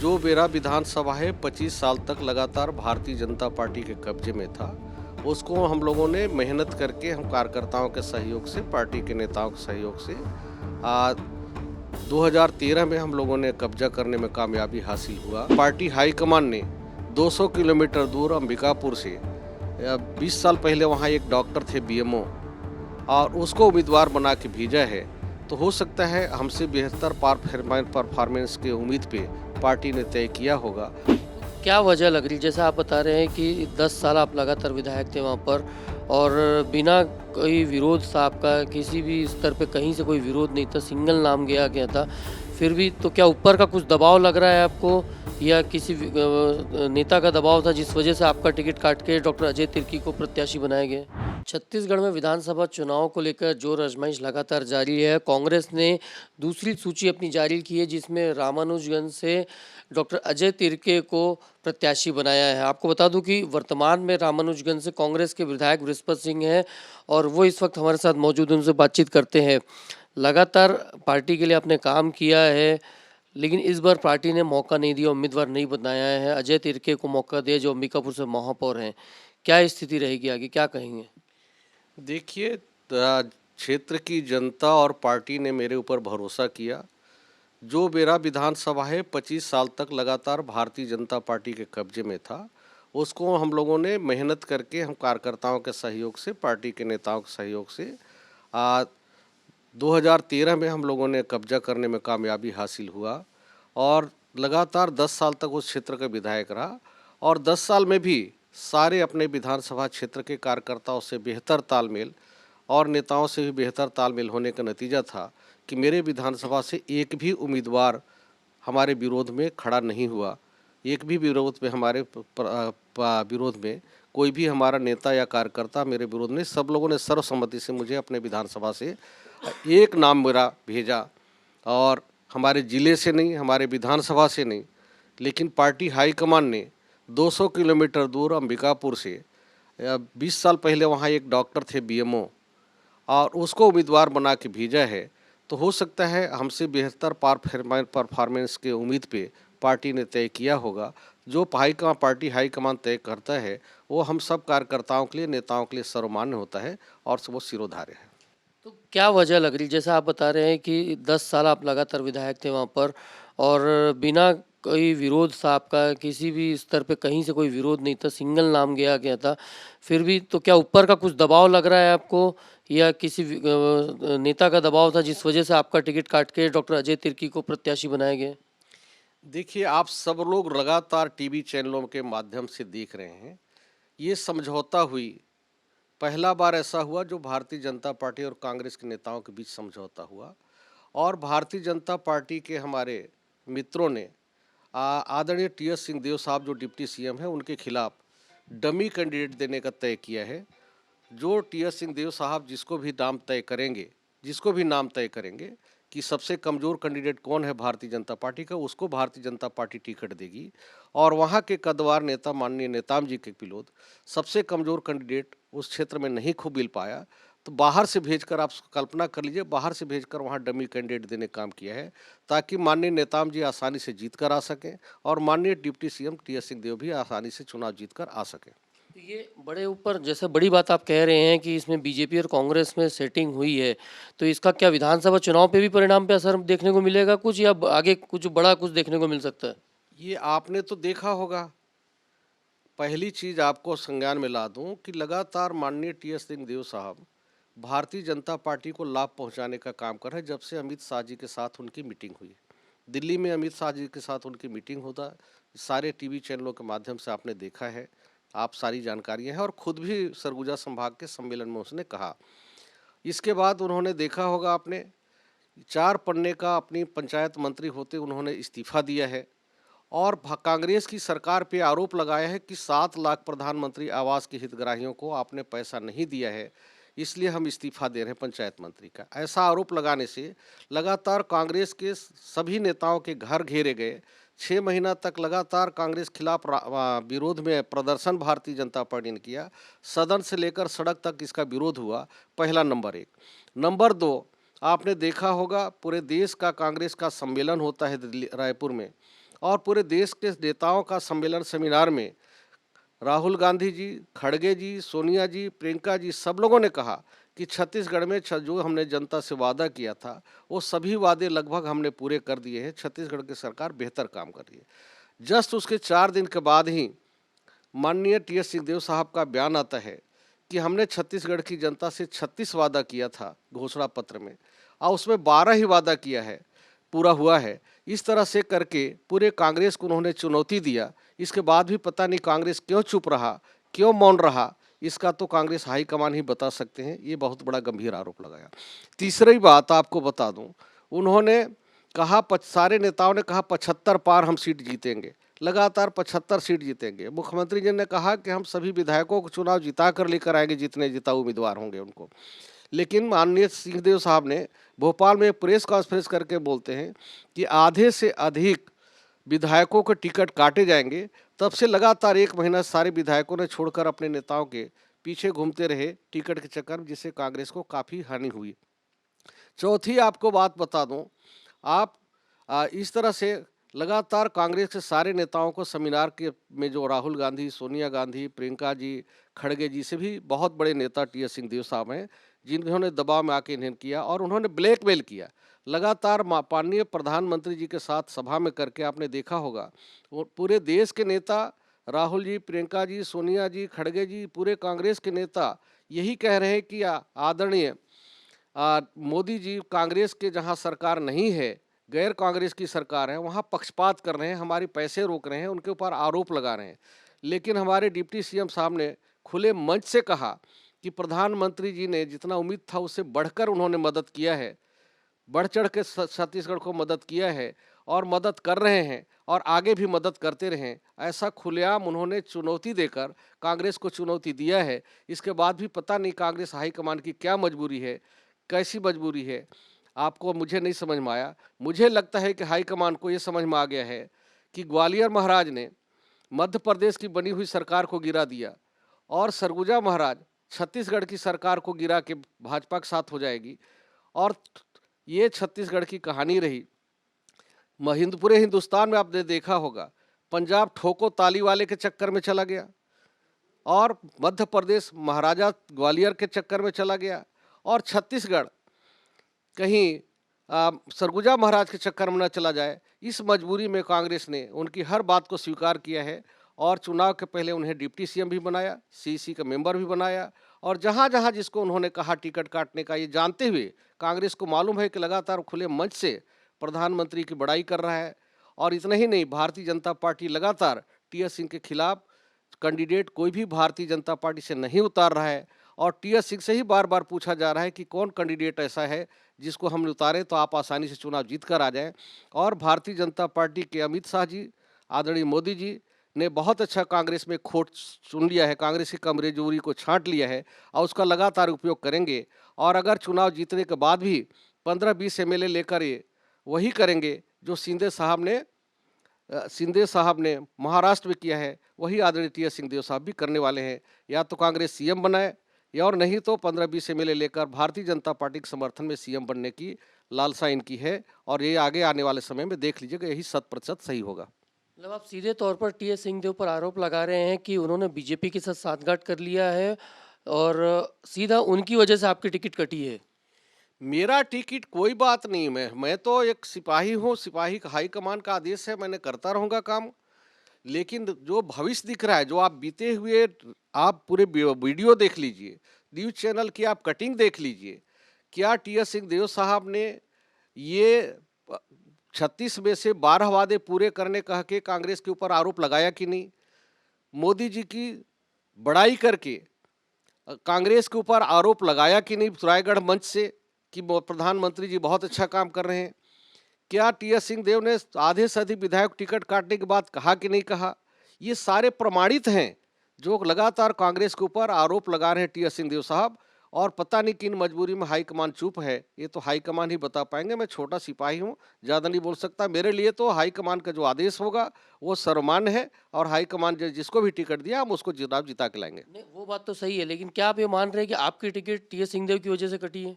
जो मेरा विधानसभा है 25 साल तक लगातार भारतीय जनता पार्टी के कब्जे में था, उसको हम लोगों ने मेहनत करके हम कार्यकर्ताओं के सहयोग से, पार्टी के नेताओं के सहयोग से 2013 में हम लोगों ने कब्जा करने में कामयाबी हासिल हुआ। पार्टी हाईकमान ने 200 किलोमीटर दूर अंबिकापुर से 20 साल पहले वहाँ एक डॉक्टर थे बीएमओ और उसको उम्मीदवार बना के भेजा है। तो हो सकता है हमसे बेहतर परफॉर्मेंस की उम्मीद पे पार्टी ने तय किया होगा। क्या वजह लग रही, जैसा आप बता रहे हैं कि 10 साल आप लगातार विधायक थे वहाँ पर और बिना कोई विरोध था, आपका किसी भी स्तर पे कहीं से कोई विरोध नहीं था, सिंगल नाम गया था, फिर भी तो क्या ऊपर का कुछ दबाव लग रहा है आपको या किसी नेता का दबाव था जिस वजह से आपका टिकट काट के डॉक्टर अजय तिर्की को प्रत्याशी बनाया गया? छत्तीसगढ़ में विधानसभा चुनाव को लेकर जोर आजमाइश लगातार जारी है। कांग्रेस ने दूसरी सूची अपनी जारी की है जिसमें रामानुजगंज से डॉक्टर अजय तिर्के को प्रत्याशी बनाया है। आपको बता दूं कि वर्तमान में रामानुजगंज से कांग्रेस के विधायक बृहस्पत सिंह हैं और वो इस वक्त हमारे साथ मौजूद हैं, उनसे बातचीत करते हैं। लगातार पार्टी के लिए आपने काम किया है, लेकिन इस बार पार्टी ने मौका नहीं दिया, उम्मीदवार नहीं बनाया है, अजय तिर्के को मौका दिया जो अंबिकापुर से महापौर हैं। क्या स्थिति रहेगी आगे, क्या कहेंगे? देखिए, क्षेत्र की जनता और पार्टी ने मेरे ऊपर भरोसा किया। जो मेरा विधानसभा है 25 साल तक लगातार भारतीय जनता पार्टी के कब्जे में था, उसको हम लोगों ने मेहनत करके हम कार्यकर्ताओं के सहयोग से, पार्टी के नेताओं के सहयोग से 2013 में हम लोगों ने कब्जा करने में कामयाबी हासिल हुआ और लगातार 10 साल तक उस क्षेत्र का विधायक रहा और 10 साल में भी सारे अपने विधानसभा क्षेत्र के कार्यकर्ताओं से बेहतर तालमेल और नेताओं से भी बेहतर तालमेल होने का नतीजा था कि मेरे विधानसभा से एक भी उम्मीदवार हमारे विरोध में खड़ा नहीं हुआ। एक भी विरोध में हमारे विरोध में कोई भी हमारा नेता या कार्यकर्ता मेरे विरोध में, सब लोगों ने सर्वसम्मति से मुझे अपने विधानसभा से एक नाम मेरा भेजा और हमारे ज़िले से नहीं, हमारे विधानसभा से नहीं, लेकिन पार्टी हाईकमान ने 200 किलोमीटर दूर अंबिकापुर से 20 साल पहले वहाँ एक डॉक्टर थे बीएमओ और उसको उम्मीदवार बना के भेजा है। तो हो सकता है हमसे बेहतर परफॉर्मेंस की उम्मीद पे पार्टी ने तय किया होगा। जो पार्टी हाईकमान तय करता है वो हम सब कार्यकर्ताओं के लिए, नेताओं के लिए सर्वमान्य होता है और वो सिरोधार्य है। तो क्या वजह लग रही, जैसा आप बता रहे हैं कि 10 साल आप लगातार विधायक थे वहाँ पर और बिना कोई विरोध था, आपका किसी भी स्तर पे कहीं से कोई विरोध नहीं था, सिंगल नाम गया था, फिर भी तो क्या ऊपर का कुछ दबाव लग रहा है आपको या किसी नेता का दबाव था जिस वजह से आपका टिकट काट के डॉक्टर अजय तिर्की को प्रत्याशी बनाया गया? देखिए, आप सब लोग लगातार टीवी चैनलों के माध्यम से देख रहे हैं, ये समझौता हुई, पहला बार ऐसा हुआ जो भारतीय जनता पार्टी और कांग्रेस के नेताओं के बीच समझौता हुआ और भारतीय जनता पार्टी के हमारे मित्रों ने आदरणीय टीएस सिंहदेव साहब जो डिप्टी सीएम हैं उनके खिलाफ डमी कैंडिडेट देने का तय किया है। जो टीएस सिंहदेव साहब जिसको भी नाम तय करेंगे कि सबसे कमज़ोर कैंडिडेट कौन है भारतीय जनता पार्टी का, उसको भारतीय जनता पार्टी टिकट देगी और वहाँ के कद्दावर नेता माननीय नेताम जी के विरोध सबसे कमज़ोर कैंडिडेट उस क्षेत्र में नहीं खूब मिल पाया, तो बाहर से भेजकर, आप कल्पना कर लीजिए, बाहर से भेजकर वहाँ डमी कैंडिडेट देने का काम किया है ताकि माननीय नेताम जी आसानी से जीत कर आ सकें और माननीय डिप्टी सीएम टीएस सिंहदेव भी आसानी से चुनाव जीत कर आ सकें। तो ये बड़े ऊपर जैसे बड़ी बात आप कह रहे हैं कि इसमें बीजेपी और कांग्रेस में सेटिंग हुई है, तो इसका क्या विधानसभा चुनाव पे भी परिणाम पे असर देखने को मिलेगा कुछ, या आगे कुछ बड़ा कुछ देखने को मिल सकता है? ये आपने तो देखा होगा। पहली चीज़ आपको संज्ञान में ला दूं कि लगातार माननीय टीएस सिंहदेव साहब भारतीय जनता पार्टी को लाभ पहुंचाने का काम कर रहे हैं। जब से अमित शाह जी के साथ उनकी मीटिंग हुई दिल्ली में, अमित शाह जी के साथ उनकी मीटिंग होता, सारे टीवी चैनलों के माध्यम से आपने देखा है, आप सारी जानकारियां हैं और खुद भी सरगुजा संभाग के सम्मेलन में उसने कहा। इसके बाद उन्होंने देखा होगा आपने, 4 पन्ने का अपनी पंचायत मंत्री होते उन्होंने इस्तीफा दिया है और कांग्रेस की सरकार पे आरोप लगाया है कि 7 लाख प्रधानमंत्री आवास के हितग्राहियों को आपने पैसा नहीं दिया है, इसलिए हम इस्तीफा दे रहे हैं पंचायत मंत्री का। ऐसा आरोप लगाने से लगातार कांग्रेस के सभी नेताओं के घर घेरे गए। 6 महीना तक लगातार कांग्रेस खिलाफ विरोध में प्रदर्शन भारतीय जनता पार्टी ने किया। सदन से लेकर सड़क तक इसका विरोध हुआ, पहला नंबर 1। नंबर 2, आपने देखा होगा पूरे देश का कांग्रेस का सम्मेलन होता है दिल्ली, रायपुर में, और पूरे देश के नेताओं का सम्मेलन सेमिनार में राहुल गांधी जी, खड़गे जी, सोनिया जी, प्रियंका जी, सब लोगों ने कहा कि छत्तीसगढ़ में जो हमने जनता से वादा किया था वो सभी वादे लगभग हमने पूरे कर दिए हैं। छत्तीसगढ़ की सरकार बेहतर काम कर रही है। जस्ट उसके 4 दिन के बाद ही माननीय टी.एस. सिंहदेव साहब का बयान आता है कि हमने छत्तीसगढ़ की जनता से 36 वादा किया था घोषणा पत्र में और उसमें 12 ही वादा किया है, पूरा हुआ है। इस तरह से करके पूरे कांग्रेस को उन्होंने चुनौती दिया। इसके बाद भी पता नहीं कांग्रेस क्यों चुप रहा, क्यों मौन रहा, इसका तो कांग्रेस हाईकमान ही बता सकते हैं। ये बहुत बड़ा गंभीर आरोप लगाया। तीसरी बात आपको बता दूं, उन्होंने कहा सारे नेताओं ने कहा 75 पार हम सीट जीतेंगे, लगातार 75 सीट जीतेंगे। मुख्यमंत्री जी ने कहा कि हम सभी विधायकों को चुनाव जिता कर लेकर आएंगे, जितने जिताऊ उम्मीदवार होंगे उनको। लेकिन माननीय सिंहदेव साहब ने भोपाल में प्रेस कॉन्फ्रेंस करके बोलते हैं कि आधे से अधिक विधायकों के टिकट काटे जाएंगे। तब से लगातार 1 महीना सारे विधायकों ने छोड़कर अपने नेताओं के पीछे घूमते रहे टिकट के चक्कर में, जिससे कांग्रेस को काफ़ी हानि हुई। चौथी आपको बात बता दूं, आप इस तरह से लगातार कांग्रेस के सारे नेताओं को सेमिनार के में जो राहुल गांधी, सोनिया गांधी, प्रियंका जी, खड़गे जी से भी बहुत बड़े नेता टी.एस. सिंहदेव साहब हैं, जिन्होंने दबाव में आके इन्हें किया और उन्होंने ब्लैकमेल किया। लगातार माननीय प्रधानमंत्री जी के साथ सभा में करके आपने देखा होगा, वो पूरे देश के नेता राहुल जी, प्रियंका जी, सोनिया जी, खड़गे जी, पूरे कांग्रेस के नेता यही कह रहे हैं कि आदरणीय मोदी जी कांग्रेस के जहां सरकार नहीं है, गैर कांग्रेस की सरकार है, वहां पक्षपात कर रहे हैं, हमारे पैसे रोक रहे हैं, उनके ऊपर आरोप लगा रहे हैं। लेकिन हमारे डिप्टी सीएम साहब ने खुले मंच से कहा कि प्रधानमंत्री जी ने जितना उम्मीद था उससे बढ़कर उन्होंने मदद किया है, बढ़ चढ़ के छत्तीसगढ़ को मदद किया है और मदद कर रहे हैं और आगे भी मदद करते रहें। ऐसा खुलेआम उन्होंने चुनौती देकर कांग्रेस को चुनौती दिया है। इसके बाद भी पता नहीं कांग्रेस हाईकमान की क्या मजबूरी है, कैसी मजबूरी है, आपको मुझे नहीं समझ में आया। मुझे लगता है कि हाईकमान को ये समझ में आ गया है कि ग्वालियर महाराज ने मध्य प्रदेश की बनी हुई सरकार को गिरा दिया और सरगुजा महाराज छत्तीसगढ़ की सरकार को गिरा के भाजपा के साथ हो जाएगी और ये छत्तीसगढ़ की कहानी रही। पूरे हिंदुस्तान में आपने देखा होगा, पंजाब ठोको ताली वाले के चक्कर में चला गया और मध्य प्रदेश महाराजा ग्वालियर के चक्कर में चला गया और छत्तीसगढ़ कहीं सरगुजा महाराज के चक्कर में न चला जाए। इस मजबूरी में कांग्रेस ने उनकी हर बात को स्वीकार किया है और चुनाव के पहले उन्हें डिप्टी सीएम भी बनाया, सीईसी का मेंबर भी बनाया और जहां जहां जिसको उन्होंने कहा टिकट काटने का, ये जानते हुए कांग्रेस को मालूम है कि लगातार खुले मंच से प्रधानमंत्री की बड़ाई कर रहा है। और इतना ही नहीं, भारतीय जनता पार्टी लगातार टी.एस. सिंह के खिलाफ कैंडिडेट कोई भी भारतीय जनता पार्टी से नहीं उतार रहा है और टी.एस. सिंह से ही बार बार पूछा जा रहा है कि कौन कैंडिडेट ऐसा है जिसको हम उतारें तो आप आसानी से चुनाव जीत कर आ जाएं। और भारतीय जनता पार्टी के अमित शाह जी, आदरणीय मोदी जी ने बहुत अच्छा कांग्रेस में खोट चुन लिया है, कांग्रेस की कमजोरी को छांट लिया है और उसका लगातार उपयोग करेंगे। और अगर चुनाव जीतने के बाद भी 15-20 एमएलए लेकर ये वही करेंगे जो सिंधे साहब ने महाराष्ट्र में किया है, वही आदरणीय टी.एस. सिंहदेव साहब भी करने वाले हैं। या तो कांग्रेस सीएम बनाए या और नहीं तो 15-20 एमएलए लेकर भारतीय जनता पार्टी के समर्थन में सीएम बनने की लालसा इनकी है और ये आगे आने वाले समय में देख लीजिएगा, यही 100% सही होगा। मतलब आप सीधे तौर पर टी.एस. सिंहदेव पर आरोप लगा रहे हैं कि उन्होंने बीजेपी के साथ सांठगांठ कर लिया है और सीधा उनकी वजह से आपकी टिकट कटी है। मेरा टिकट कोई बात नहीं, मैं तो एक सिपाही हूँ, सिपाही का हाईकमान का आदेश है, मैंने करता रहूँगा काम। लेकिन जो भविष्य दिख रहा है, जो आप बीते हुए आप पूरे वीडियो देख लीजिए, न्यूज़ चैनल की आप कटिंग देख लीजिए, क्या टी.एस. सिंहदेव साहब ने ये 36 में से 12 वादे पूरे करने कह के कांग्रेस के ऊपर आरोप लगाया कि नहीं? मोदी जी की बड़ाई करके कांग्रेस के ऊपर आरोप लगाया कि नहीं रायगढ़ मंच से कि प्रधानमंत्री जी बहुत अच्छा काम कर रहे हैं? क्या टी.एस. सिंहदेव ने आधे से अधिक विधायक टिकट काटने के बाद कहा कि नहीं कहा? ये सारे प्रमाणित हैं जो लगातार कांग्रेस के ऊपर आरोप लगा रहे हैं टी.एस. सिंहदेव साहब। और पता नहीं किन मजबूरी में हाईकमान चुप है, ये तो हाईकमान ही बता पाएंगे। मैं छोटा सिपाही हूँ, ज़्यादा नहीं बोल सकता। मेरे लिए तो हाईकमान का जो आदेश होगा वो सर्वमान्य है और हाईकमान जिसको भी टिकट दिया हम उसको चुनाव जिता के लाएंगे। नहीं, वो बात तो सही है, लेकिन क्या आप ये मान रहे हैं कि आपकी टिकट टी.एस. सिंहदेव की वजह से कटी है?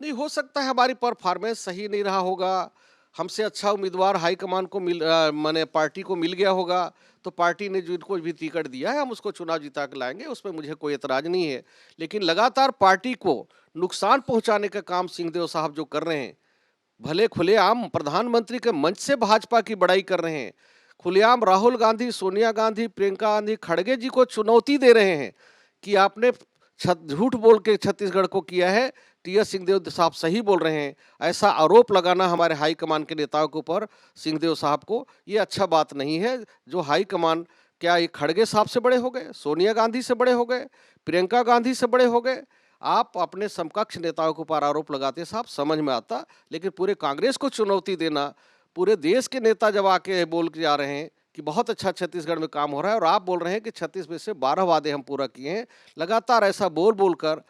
नहीं, हो सकता है हमारी परफॉर्मेंस सही नहीं रहा होगा, हमसे अच्छा उम्मीदवार हाईकमान को माने पार्टी को मिल गया होगा, तो पार्टी ने जिनको भी टिकट दिया है हम उसको चुनाव जिता के लाएंगे, उसमें मुझे कोई एतराज नहीं है। लेकिन लगातार पार्टी को नुकसान पहुंचाने का काम सिंहदेव साहब जो कर रहे हैं, भले खुलेआम प्रधानमंत्री के मंच से भाजपा की बड़ाई कर रहे हैं, खुलेआम राहुल गांधी, सोनिया गांधी, प्रियंका गांधी खड़गे जी को चुनौती दे रहे हैं कि आपने झूठ बोल के छत्तीसगढ़ को किया है, टी.एस. सिंहदेव साहब सही बोल रहे हैं, ऐसा आरोप लगाना हमारे हाईकमान के नेताओं के ऊपर सिंहदेव साहब को, ये अच्छा बात नहीं है। जो हाईकमान क्या ये खड़गे साहब से बड़े हो गए, सोनिया गांधी से बड़े हो गए, प्रियंका गांधी से बड़े हो गए? आप अपने समकक्ष नेताओं के ऊपर आरोप लगाते साहब, समझ में आता, लेकिन पूरे कांग्रेस को चुनौती देना, पूरे देश के नेता जब आके बोल के जा रहे हैं कि बहुत अच्छा छत्तीसगढ़ में काम हो रहा है और आप बोल रहे हैं कि 36 में से 12 वादे हम पूरा किए हैं, लगातार ऐसा बोल कर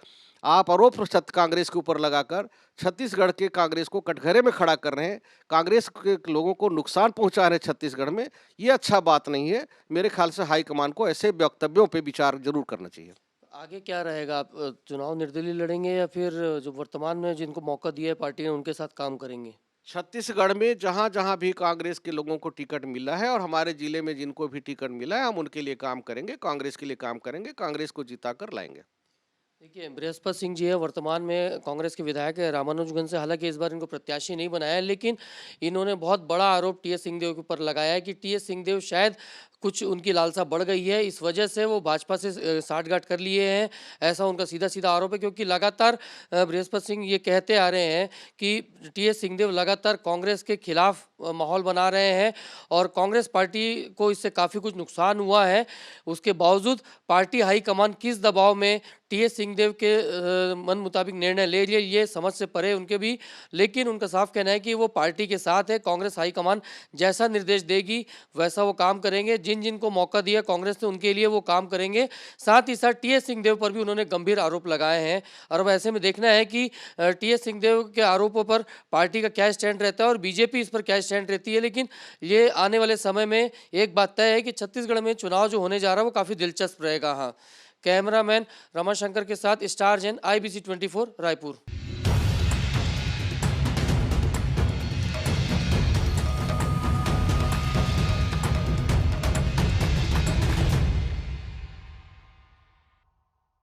आप आरोप कांग्रेस के ऊपर लगाकर छत्तीसगढ़ के कांग्रेस को कटघरे में खड़ा कर रहे हैं, कांग्रेस के लोगों को नुकसान पहुंचा रहे हैं छत्तीसगढ़ में, ये अच्छा बात नहीं है। मेरे ख्याल से हाईकमान को ऐसे वक्तव्यों पे विचार जरूर करना चाहिए। आगे क्या रहेगा? आप चुनाव निर्दलीय लड़ेंगे या फिर जो वर्तमान में जिनको मौका दिया है पार्टी ने उनके साथ काम करेंगे? छत्तीसगढ़ में जहाँ जहाँ भी कांग्रेस के लोगों को टिकट मिला है और हमारे जिले में जिनको भी टिकट मिला है, हम उनके लिए काम करेंगे, कांग्रेस के लिए काम करेंगे, कांग्रेस को जिता कर लाएंगे। देखिए, बृहस्पत सिंह जी है, वर्तमान में कांग्रेस के विधायक है रामानुजगंज से। हालांकि इस बार इनको प्रत्याशी नहीं बनाया है, लेकिन इन्होंने बहुत बड़ा आरोप टी.एस. सिंहदेव के ऊपर लगाया है कि टी.एस. सिंहदेव शायद कुछ उनकी लालसा बढ़ गई है, इस वजह से वो भाजपा से साठगांठ कर लिए हैं, ऐसा उनका सीधा सीधा आरोप है। क्योंकि लगातार बृहस्पत सिंह ये कहते आ रहे हैं कि टी.एस. सिंहदेव लगातार कांग्रेस के खिलाफ माहौल बना रहे हैं और कांग्रेस पार्टी को इससे काफ़ी कुछ नुकसान हुआ है। उसके बावजूद पार्टी हाईकमान किस दबाव में टी.एस. सिंहदेव के मन मुताबिक निर्णय ले लिए, ये समझ से परे उनके भी। लेकिन उनका साफ कहना है कि वो पार्टी के साथ है, कांग्रेस हाईकमान जैसा निर्देश देगी वैसा वो काम करेंगे, जिन जिनको मौका दिया कांग्रेस ने उनके लिए वो काम करेंगे। साथ ही साथ टी.एस. सिंहदेव पर भी उन्होंने गंभीर आरोप लगाए हैं और अब ऐसे में देखना है कि टी.एस. सिंहदेव के आरोपों पर पार्टी का क्या स्टैंड रहता है और बीजेपी इस पर क्या स्टैंड रहती है। लेकिन ये आने वाले समय में एक बात तय है कि छत्तीसगढ़ में चुनाव जो होने जा रहा है वो काफ़ी दिलचस्प रहेगा। हाँ, कैमरामैन रमाशंकर के साथ स्टार जैन, IBC 24 रायपुर।